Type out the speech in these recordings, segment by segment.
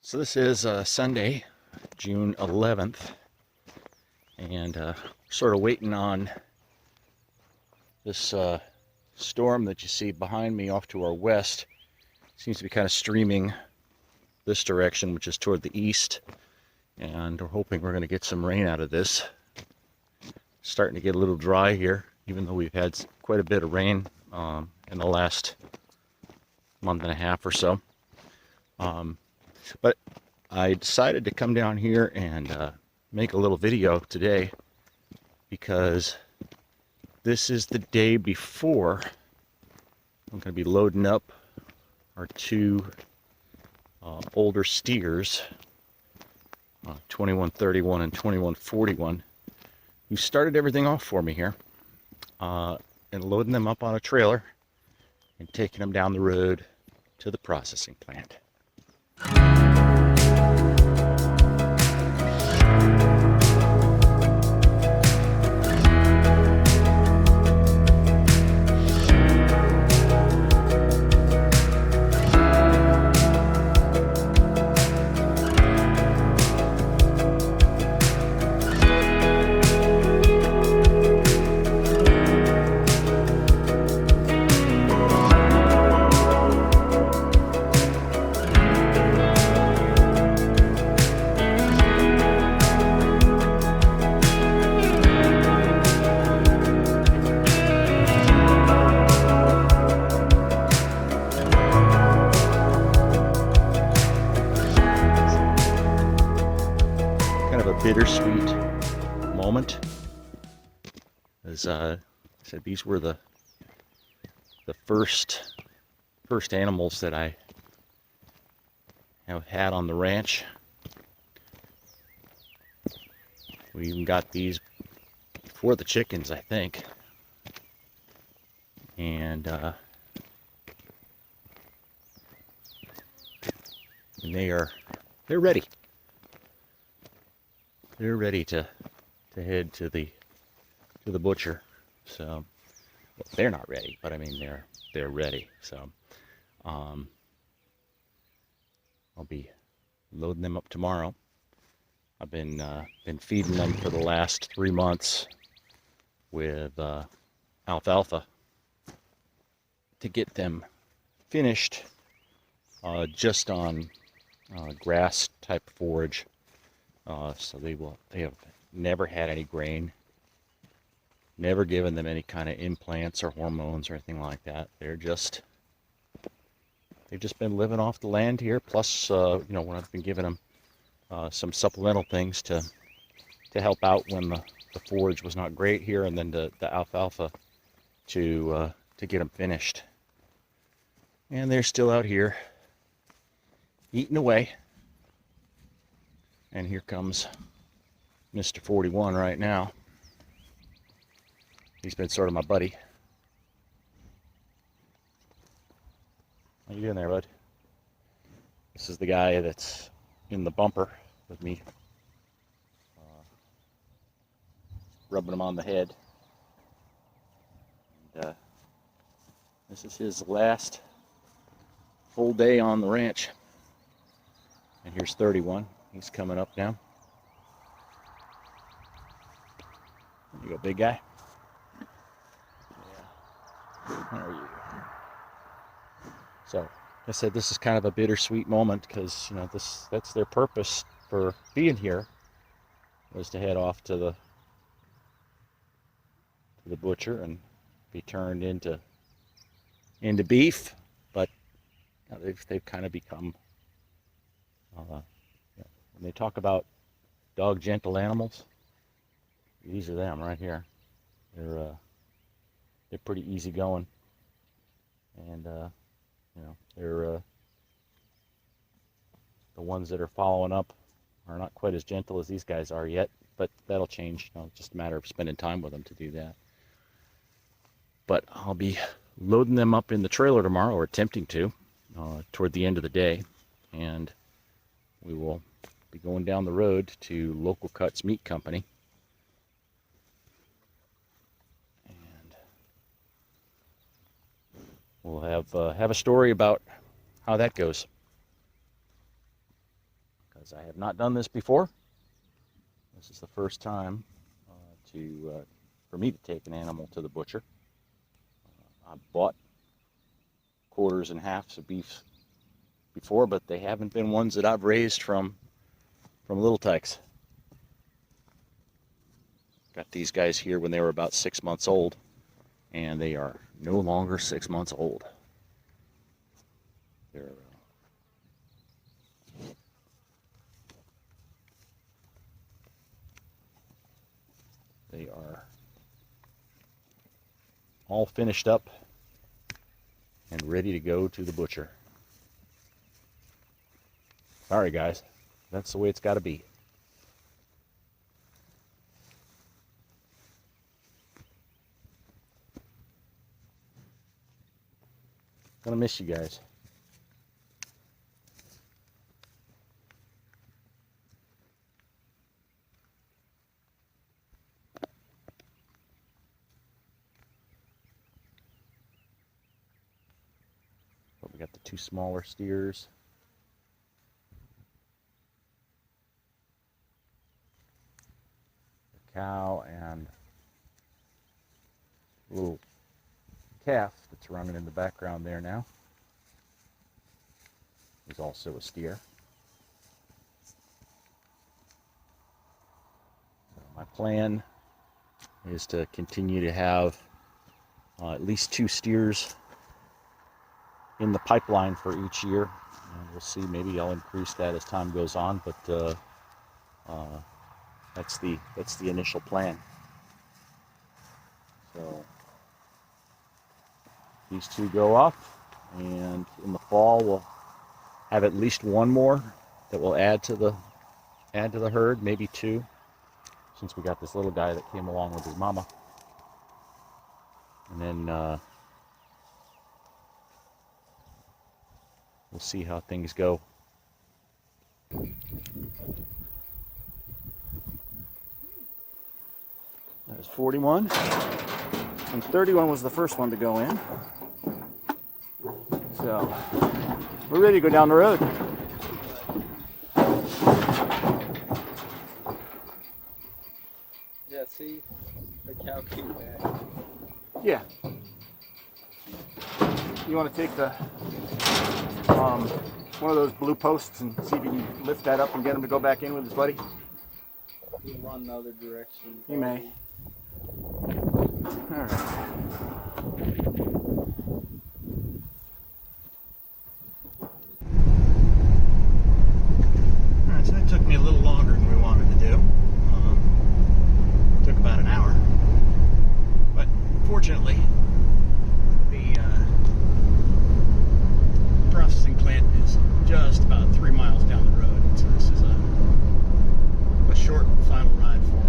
So this is Sunday, June 11th, and sort of waiting on this storm that you see behind me off to our west. Seems to be kind of streaming this direction, which is toward the east, and we're hoping we're going to get some rain out of this. Starting to get a little dry here, even though we've had quite a bit of rain in the last month and a half or so. But I decided to come down here and make a little video today because this is the day before I'm going to be loading up our two older steers, 2131 and 2141, who started everything off for me here, and loading them up on a trailer and taking them down the road to the processing plant. Bittersweet moment, as I said, these were the first animals that I have had on the ranch. We even got these before the chickens, I think, and they're ready. They're ready to head to the butcher. So, well, they're not ready, but I mean they're ready. So I'll be loading them up tomorrow. I've been feeding them for the last 3 months with alfalfa to get them finished just on grass type forage. So they have never had any grain, never given them any kind of implants or hormones or anything like that. They've just been living off the land here. Plus, when I've been giving them some supplemental things to help out when the forage was not great here, and then the alfalfa to get them finished. And they're still out here eating away. And here comes Mr. 41 right now. He's been sort of my buddy. How you doing there, bud? This is the guy that's in the bumper with me, rubbing him on the head. And, this is his last full day on the ranch. And here's 31. He's coming up now. There you go, big guy. Yeah. How are you? So, like I said, this is kind of a bittersweet moment because, that's their purpose for being here, was to head off to the butcher and be turned into beef. But they've kind of become when they talk about dog gentle animals, these are them right here. They're pretty easy going, and they're the ones that are following up are not quite as gentle as these guys are yet, but that'll change. Just a matter of spending time with them to do that. But I'll be loading them up in the trailer tomorrow, or attempting to, toward the end of the day, and we will be going down the road to Local Cuts Meat Company, and we'll have a story about how that goes. because I have not done this before. This is the first time for me to take an animal to the butcher. I've bought quarters and halves of beef before, but they haven't been ones that I've raised from little tykes. Got these guys here when they were about 6 months old, and they are no longer 6 months old. They are all finished up and ready to go to the butcher. Sorry guys, that's the way it's got to be. Gonna miss you guys. But we got the two smaller steers. The cow and a little calf that's running in the background there now. He's also a steer. So my plan is to continue to have at least 2 steers in the pipeline for each year. And we'll see, maybe I'll increase that as time goes on, but that's the initial plan. So these 2 go off, and in the fall we'll have at least 1 more that will add to the herd, maybe 2, since we got this little guy that came along with his mama. And then we'll see how things go. There's 41, and 31 was the first one to go in. So we're ready to go down the road. Yeah, see, the cow came back. Yeah. You want to take the one of those blue posts and see if you can lift that up and get him to go back in with his buddy? He'll run the other direction. He may. All right. So that took me a little longer than we wanted to do. Took about an hour. But fortunately, the processing plant is just about 3 miles down the road. So this is a short final ride for me.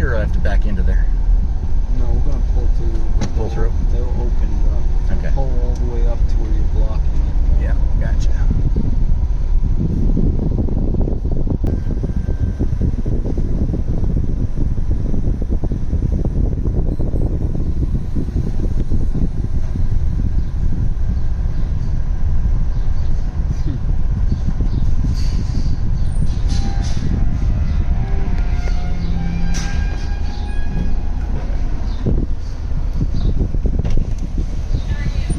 here, or I have to back into there? No, we're gonna pull through. Pull through? They'll open it up. Okay. Pull all the way up to where you're blocking it. Yeah, gotcha.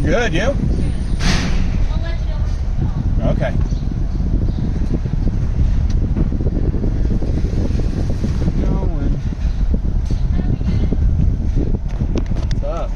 Good, you? I'll let you know. Okay. Going. What's up?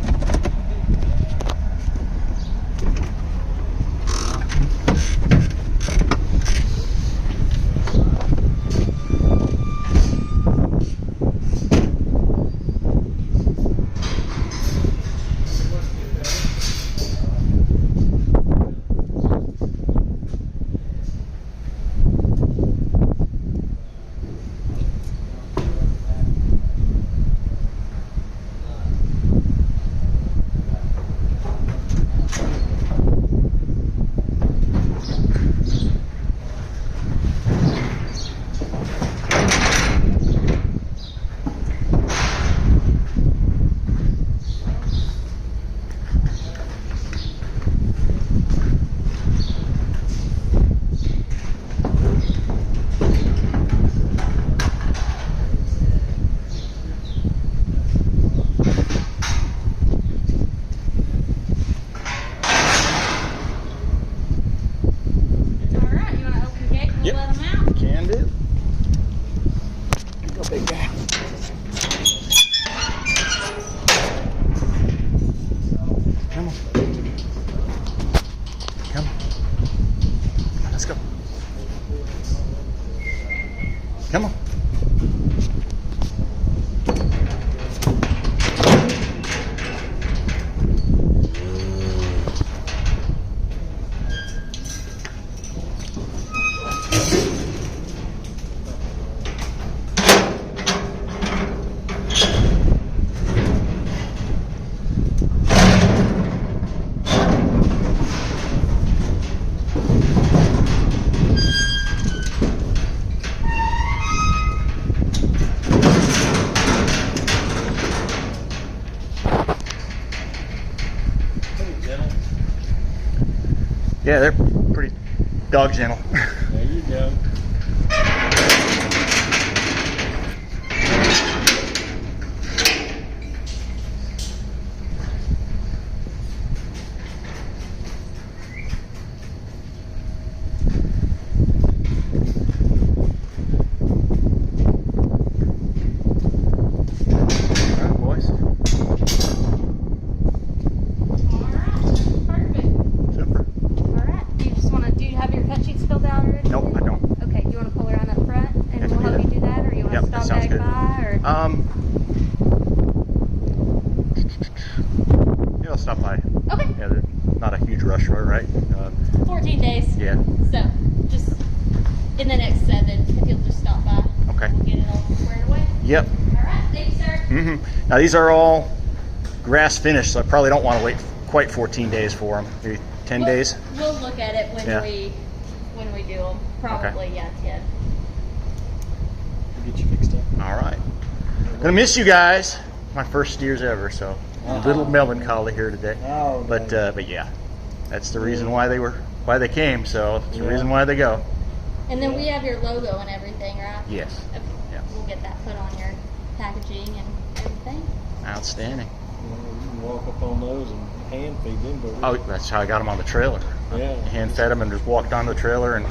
Alright, you want to open the gate and we'll Yep. let them out? Can do. Go big guy. Come on. Come on. Let's go. Come on. Yeah, they're pretty dog gentle. There you go. All right, boys. Alright, perfect. Super. Alright, do you have your cut sheets filled out already? Nope, I don't. Okay, do you want to pull around up front and I can we'll do help that. you do that, or you want Yep, to that stop sounds back good. by, or? Yeah, I'll stop by. Okay, Yeah, they're not a huge rush hour, right? 14 days. Yeah. So, just in the next 7, if you'll just stop by. Okay. We'll get it all squared away. Yep. Alright, thanks, sir. Now these are all grass finished, so I probably don't want to wait quite 14 days for them. Maybe 10 days. We'll look at it when Yeah. we do them. Probably, yeah, 10. Get you fixed up. All right. Gonna miss you guys. My first steers ever, so a little melancholy here today. Oh, But yeah, that's the reason why they came. So it's the Yeah. reason why they go. And then we have your logo and everything, right? Yes. Okay. Yeah. We'll get that put on your packaging and everything. Outstanding. You can walk up on those and hand feed them, but Oh, that's how I got them on the trailer. Yeah. Hand fed them and just walked on the trailer, and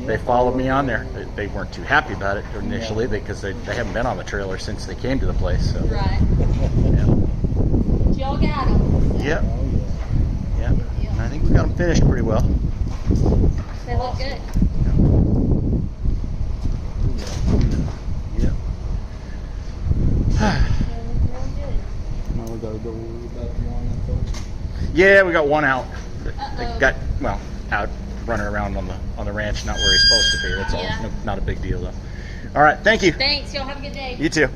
they followed me on there. They weren't too happy about it initially because they haven't been on the trailer since they came to the place. So. Right. Yeah. But y'all got them. Yep. Oh yeah. Yep. And I think we got them finished pretty well. They look good. Yep. They look real good. Now we gotta go about the one I thought. Yeah, we got one out. They Uh-oh. got out running around on the ranch, not where he's supposed to be. That's all. Yeah. Not a big deal though. All right, thank you. Thanks. Y'all have a good day. You too.